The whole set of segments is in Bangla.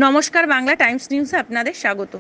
নমস্কার, বাংলা টাইমস নিউজে আপনাদের স্বাগত।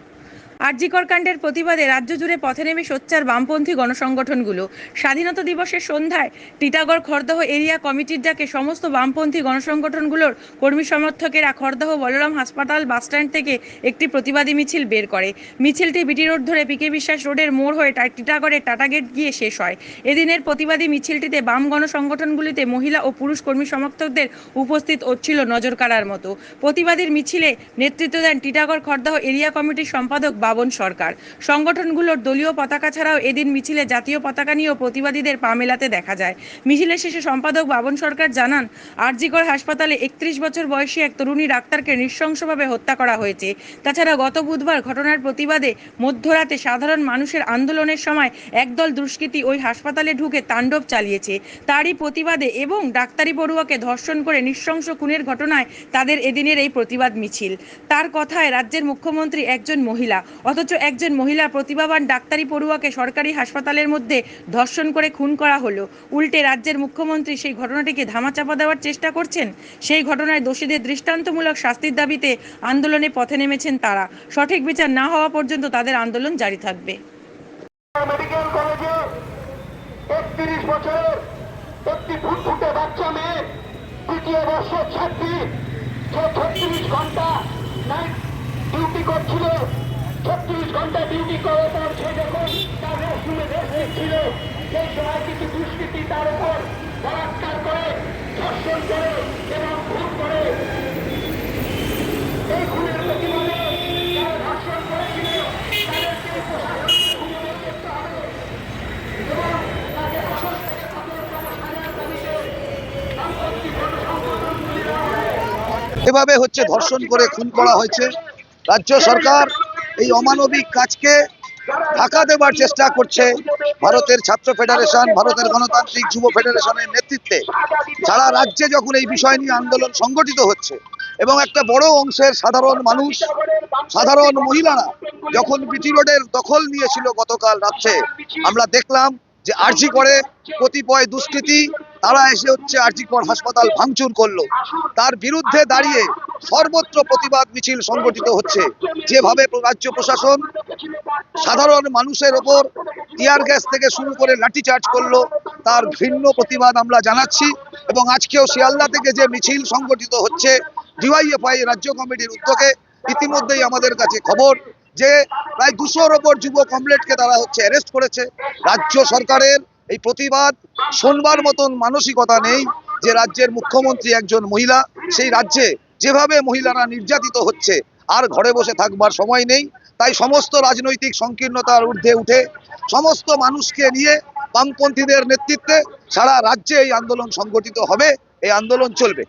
আরজিকর কাণ্ডের প্রতিবাদে রাজ্য জুড়ে পথে নেমে সোচ্চার বামপন্থী গণসংগঠনগুলো। স্বাধীনতা দিবসের সন্ধ্যায় টিটাগড় খড়দহ এরিয়া কমিটির ডাকে সমস্ত বামপন্থী গণসংগঠনগুলোর কর্মী সমর্থকেরা খড়দহ বলরাম হাসপাতাল বাসস্ট্যান্ড থেকে একটি প্রতিবাদী মিছিল বের করে। মিছিলটি বিটি রোড ধরে পিকে বিশ্বাস রোডের মোড় হয়ে টিটাগড়ের টাটা গেট গিয়ে শেষ হয়। এদিনের প্রতিবাদী মিছিলটিতে বাম গণসংগঠনগুলিতে মহিলা ও পুরুষ কর্মী সমর্থকদের উপস্থিত ছিল নজর কাড়ার মতো। প্রতিবাদীর মিছিলে নেতৃত্ব দেন টিটাগড় খড়দহ এরিয়া কমিটির সম্পাদক বাবন সরকার। সংগঠনগুলোর দলীয় পতাকা ছাড়াও এদিন মিছিলে জাতীয় পতাকা নিয়েও প্রতিবাদীদের পা মেলাতে দেখা যায়। মিছিলের শেষে সম্পাদক বাবন সরকার জানান, আরজিকর হাসপাতালে 31 বছর বয়সী এক তরুণী ডাক্তারকে নৃশংসভাবে হত্যা করা হয়েছে। তাছাড়া গত বুধবার ঘটনার প্রতিবাদে মধ্যরাতে সাধারণ মানুষের আন্দোলনের সময় একদল দুষ্কৃতী ওই হাসপাতালে ঢুকে তাণ্ডব চালিয়েছে। তারই প্রতিবাদে এবং ডাক্তারি পড়ুয়াকে ধর্ষণ করে নৃশংস খুনের ঘটনায় তাদের এদিনের এই প্রতিবাদ মিছিল। তার কথায়, রাজ্যের মুখ্যমন্ত্রী একজন মহিলা, অথচ একজন মহিলা প্রতিভাবান ডাক্তারি পড়ুয়াকে সরকারি হাসপাতালের মধ্যে ধর্ষণ করে খুন করা হলো। উল্টে রাজ্যের মুখ্যমন্ত্রী সেই ঘটনাটিকে ধামাচাপা দেওয়ার চেষ্টা করছেন। সেই ঘটনায় দোষীদের দৃষ্টান্তমূলক শাস্তির দাবিতে আন্দোলনে পথে নেমেছেন তারা। সঠিক বিচার না হওয়া পর্যন্ত তাদের আন্দোলন জারি থাকবে। মেডিকেল কলেজে 31 বছরের একটি ফুটফুটে বাচ্চা মেয়ে, দ্বিতীয় বর্ষের ছাত্রী, যে 36 ঘন্টা নাইট ডিউটি করছিল, 36 ঘন্টা ডিউটি করার পর সে যখন তার রেস্টরুমে রেস্ট নিচ্ছিল, সেই সময় কিছু দুষ্কৃতী তার উপর বলাৎকার করে, ধর্ষণ করে এবং খুন করে। এই খুনের প্রতিবাদে যারা ধর্ষণ করেছিল তাদেরকে প্রশাসনকে খুঁজে বের করতে হবে এবং তাকে কঠোর থেকে কঠোরতম সাজার দাবিতে বামপন্থী গণসংগঠনগুলি এভাবে ধর্ষণ করে খুন করা হয়েছে। রাজ্য সরকার এই অমানবিক কাজকে ঢাকা দেবার চেষ্টা করছে। ভারতের ছাত্র ফেডারেশন, ভারতের গণতান্ত্রিক যুব ফেডারেশনের নেতৃত্বে সারা রাজ্যে যখন এই বিষয় নিয়ে আন্দোলন সংগঠিত হচ্ছে এবং একটা বড় অংশের সাধারণ মানুষ, সাধারণ মহিলারা যখন বিটি রোডের দখল নিয়েছিল গতকাল রাত্রে, আমরা দেখলাম যে আরজিকরে কতিপয় দুষ্কৃতী তারা এসে আরজিকর হাসপাতাল ভাঙচুর করলো। তার বিরুদ্ধে দাঁড়িয়ে সর্বত্র প্রতিবাদ মিছিল সংগঠিত হচ্ছে। যেভাবে রাজ্য প্রশাসন সাধারণ মানুষের ওপর টিয়ার গ্যাস থেকে শুরু করে লাঠিচার্জ করলো, তার ঘৃণ্য প্রতিবাদ আমরা জানাচ্ছি। এবং আজকেও শিয়ালদা থেকে যে মিছিল সংগঠিত হচ্ছে ডিওয়াইএফআই রাজ্য কমিটির উদ্যোগে, ইতিমধ্যেই আমাদের কাছে খবর যে প্রায় 200-র ওপর যুব কমরেডকে তারা অ্যারেস্ট করেছে। রাজ্য সরকারের এই প্রতিবাদ শোনবার মতন মানসিকতা নেই যে রাজ্যের মুখ্যমন্ত্রী একজন মহিলা, সেই রাজ্যে যেভাবে মহিলারা নির্যাতিত হচ্ছে আর ঘরে বসে থাকবার সময় নেই। তাই সমস্ত রাজনৈতিক সংকীর্ণতার ঊর্ধ্বে উঠে সমস্ত মানুষকে নিয়ে বামপন্থীদের নেতৃত্বে সারা রাজ্যে এই আন্দোলন সংগঠিত হবে, এই আন্দোলন চলবে।